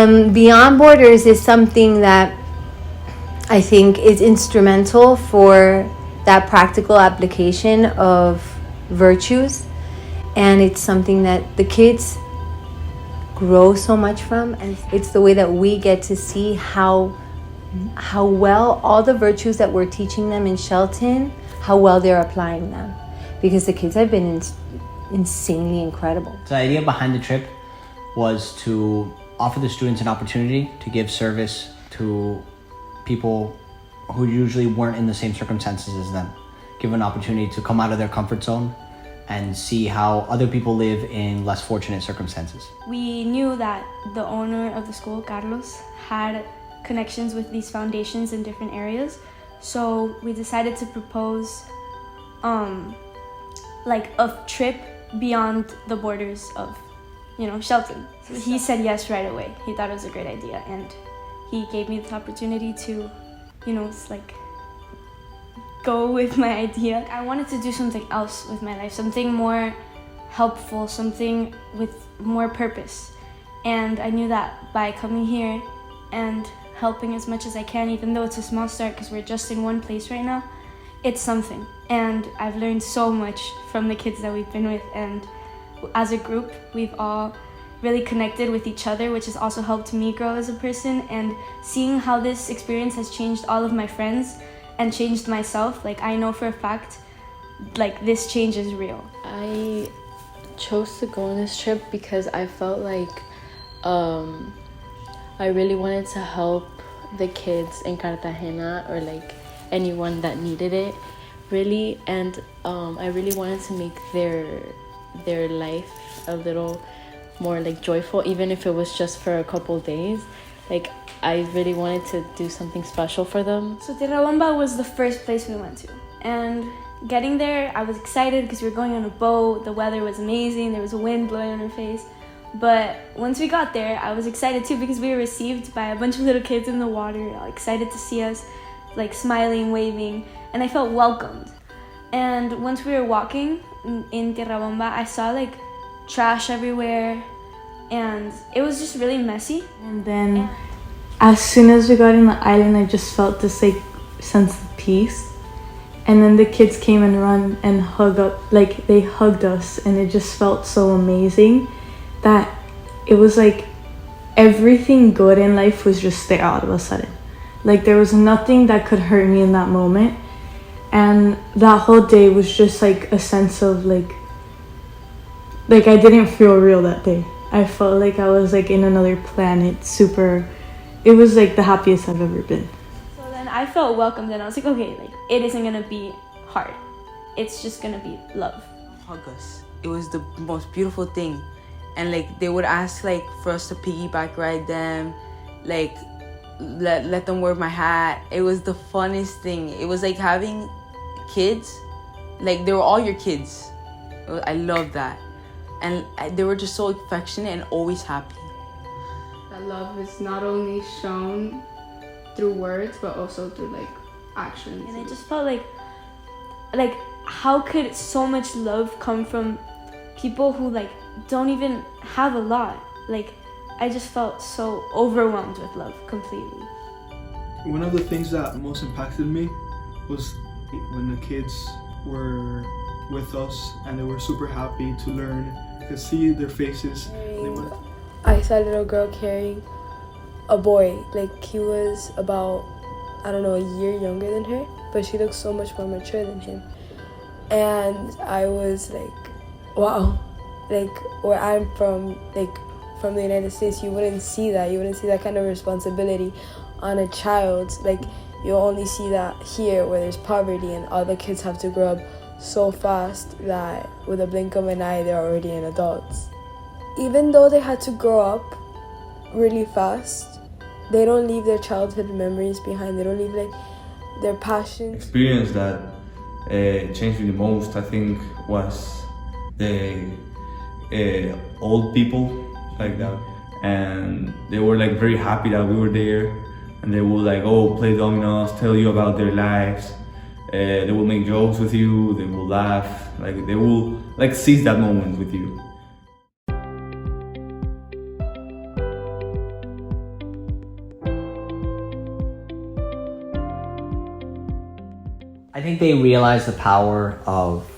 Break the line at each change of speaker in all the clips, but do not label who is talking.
Beyond Borders is something that I think is instrumental for that practical application of virtues, and it's something that the kids grow so much from, and it's the way that we get to see how well all the virtues that we're teaching them in Shelton, how well they're applying them, because the kids have been insanely incredible.
The idea behind the trip was to offer the students an opportunity to give service to people who usually weren't in the same circumstances as them. Give an opportunity to come out of their comfort zone and see how other people live in less fortunate circumstances.
We knew that the owner of the school, Carlos, had connections with these foundations in different areas. So we decided to propose like a trip beyond the borders of, Shelton. So he said yes right away. He thought it was a great idea, and he gave me the opportunity to, go with my idea. I wanted to do something else with my life, something more helpful, something with more purpose. And I knew that by coming here and helping as much as I can, even though it's a small start because we're just in one place right now, it's something. And I've learned so much from the kids that we've been with, and as a group, we've all really connected with each other, which has also helped me grow as a person. And seeing how this experience has changed all of my friends and changed myself, I know for a fact, this change is real.
I chose to go on this trip because I felt like I really wanted to help the kids in Cartagena, or anyone that needed it, really. And I really wanted to make their life a little more joyful, even if it was just for a couple days. I really wanted to do something special for them.
So Tirabamba was the first place we went to, and getting there, I was excited because we were going on a boat. The weather was amazing. There was a wind blowing on our face. But once we got there, I was excited too, because we were received by a bunch of little kids in the water, excited to see us, smiling, waving, and I felt welcomed. And once we were walking in Tirabamba, I saw trash everywhere, and it was just really messy.
And then as soon as we got in the island, I just felt this sense of peace. And then the kids came and run and they hugged us, and it just felt so amazing that it was everything good in life was just there all of a sudden. There was nothing that could hurt me in that moment. And that whole day was just a sense of I didn't feel real that day. I felt like I was in another planet, it was the happiest I've ever been.
So then I felt welcomed, and I was okay, it isn't gonna be hard. It's just gonna be love.
Hug us. It was the most beautiful thing. And they would ask for us to piggyback ride them, let them wear my hat. It was the funnest thing. It was having kids, they were all your kids. I love that. And they were just so affectionate and always happy.
That love is not only shown through words, but also through actions.
And I just felt like how could so much love come from people who don't even have a lot? I just felt so overwhelmed with love completely.
One of the things that most impacted me was when the kids were with us and they were super happy to learn. You could see their faces.
I saw a little girl carrying a boy. He was about, a year younger than her, but she looked so much more mature than him. And I was wow. Where I'm from the United States, you wouldn't see that. You wouldn't see that kind of responsibility on a child. You only see that here, where there's poverty and all the kids have to grow up so fast that with a blink of an eye, they're already an adults. Even though they had to grow up really fast, they don't leave their childhood memories behind. They don't leave their passion.
Experience that changed me the most, I think, was the old people that, and they were very happy that we were there, and they would play dominoes, tell you about their lives. They will make jokes with you. They will laugh. They will seize that moment with you.
they realize the power of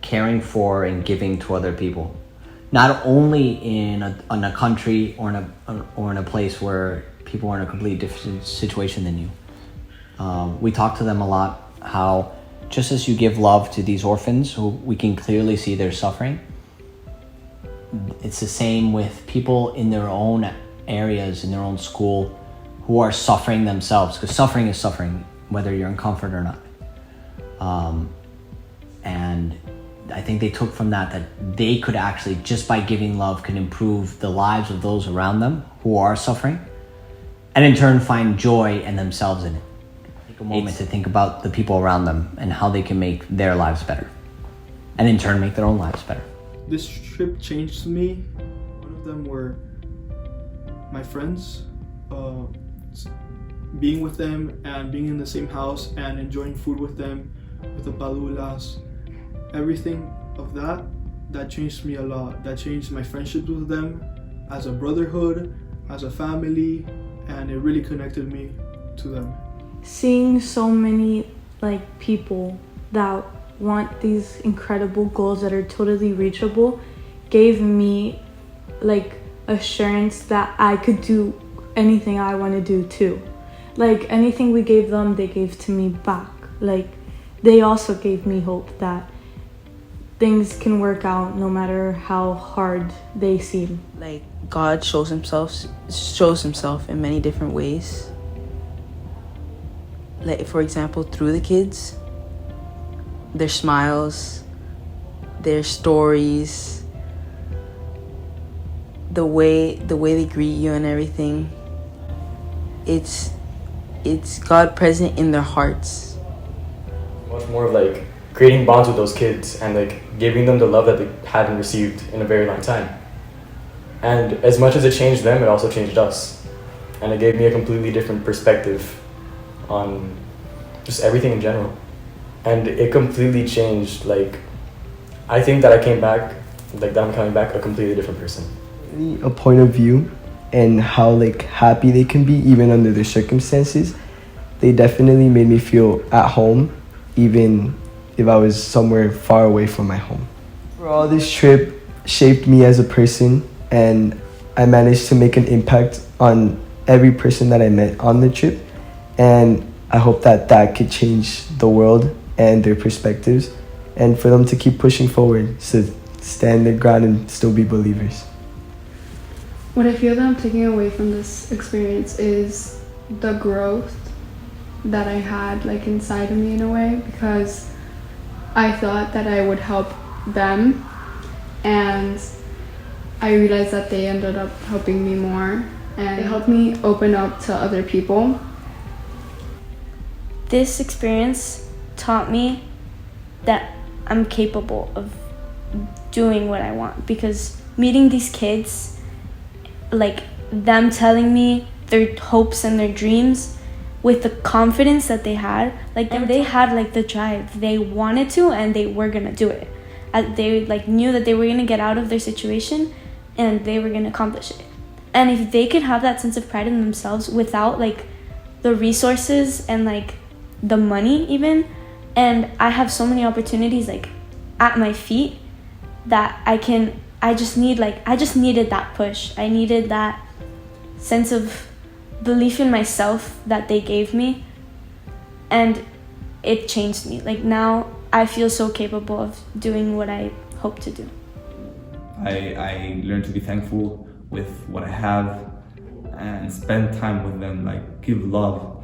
caring for and giving to other people, not only in a country or in a place where people are in a completely different situation than you. We talk to them a lot how just as you give love to these orphans who we can clearly see they're suffering, it's the same with people in their own areas, in their own school, who are suffering themselves, because suffering is suffering, whether you're in comfort or not. And I think they took from that they could actually, just by giving love, can improve the lives of those around them who are suffering, and in turn find joy and themselves in it. Take a moment to think about the people around them and how they can make their lives better, and in turn make their own lives better.
This trip changed me. One of them were my friends. Being with them and being in the same house and enjoying food with them, with the palulas, everything of that changed me a lot. That changed my friendships with them as a brotherhood, as a family, and it really connected me to them.
Seeing so many people that want these incredible goals that are totally reachable gave me assurance that I could do anything I want to do too. Anything we gave them, they gave to me back. They also gave me hope that things can work out no matter how hard they seem.
God shows himself in many different ways. For example, through the kids, their smiles, their stories, the way they greet you and everything. It's God present in their hearts.
Much more of creating bonds with those kids and giving them the love that they hadn't received in a very long time. And as much as it changed them, it also changed us. And it gave me a completely different perspective on just everything in general. And it completely changed, I think that I came back, that I'm coming back a completely different person.
A point of view and how happy they can be even under their circumstances. They definitely made me feel at home, even if I was somewhere far away from my home. Overall, this trip shaped me as a person, and I managed to make an impact on every person that I met on the trip, and I hope that could change the world and their perspectives, and for them to keep pushing forward, to stand their ground and still be believers.
What I feel that I'm taking away from this experience is the growth that I had inside of me in a way, because I thought that I would help them, and I realized that they ended up helping me more, and it helped me open up to other people.
This experience taught me that I'm capable of doing what I want, because meeting these kids, them telling me their hopes and their dreams with the confidence that they had, they had the drive. They wanted to, and they were gonna do it. They knew that they were gonna get out of their situation, and they were gonna accomplish it. And if they could have that sense of pride in themselves without the resources and the money even, and I have so many opportunities at my feet that I just needed that push. I needed that sense of belief in myself that they gave me, and it changed me. Now I feel so capable of doing what I hope to do.
I learned to be thankful with what I have and spend time with them, give love.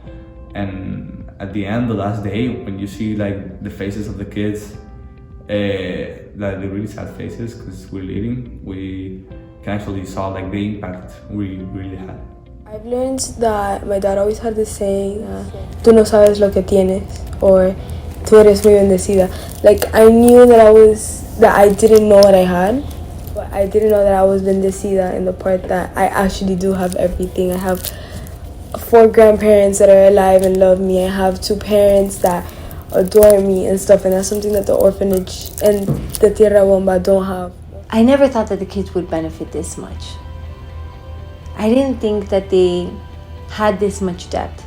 And at the end, the last day, when you see the faces of the kids, they're really sad faces because we're leaving, we can actually saw the impact we really had.
I've learned that my dad always had this saying, tú no sabes lo que tienes, or tú eres muy bendecida. I knew that I didn't know what I had, but I didn't know that I was bendecida in the part that I actually do have everything. I have 4 grandparents that are alive and love me. I have 2 parents that adore me and stuff, and that's something that the orphanage and the Tierra Bomba don't have.
I never thought that the kids would benefit this much. I didn't think that they had this much depth.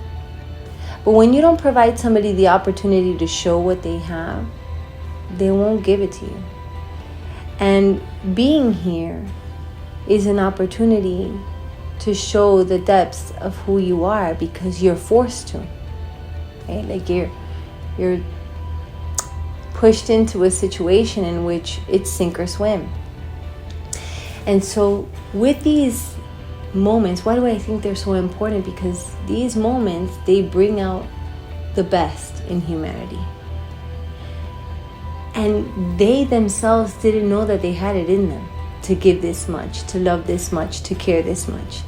But when you don't provide somebody the opportunity to show what they have, they won't give it to you. And being here is an opportunity to show the depths of who you are, because you're forced to. Okay? Like you're pushed into a situation in which it's sink or swim. And so with these moments, why do I think they're so important? Because these moments, they bring out the best in humanity. And they themselves didn't know that they had it in them to give this much, to love this much, to care this much.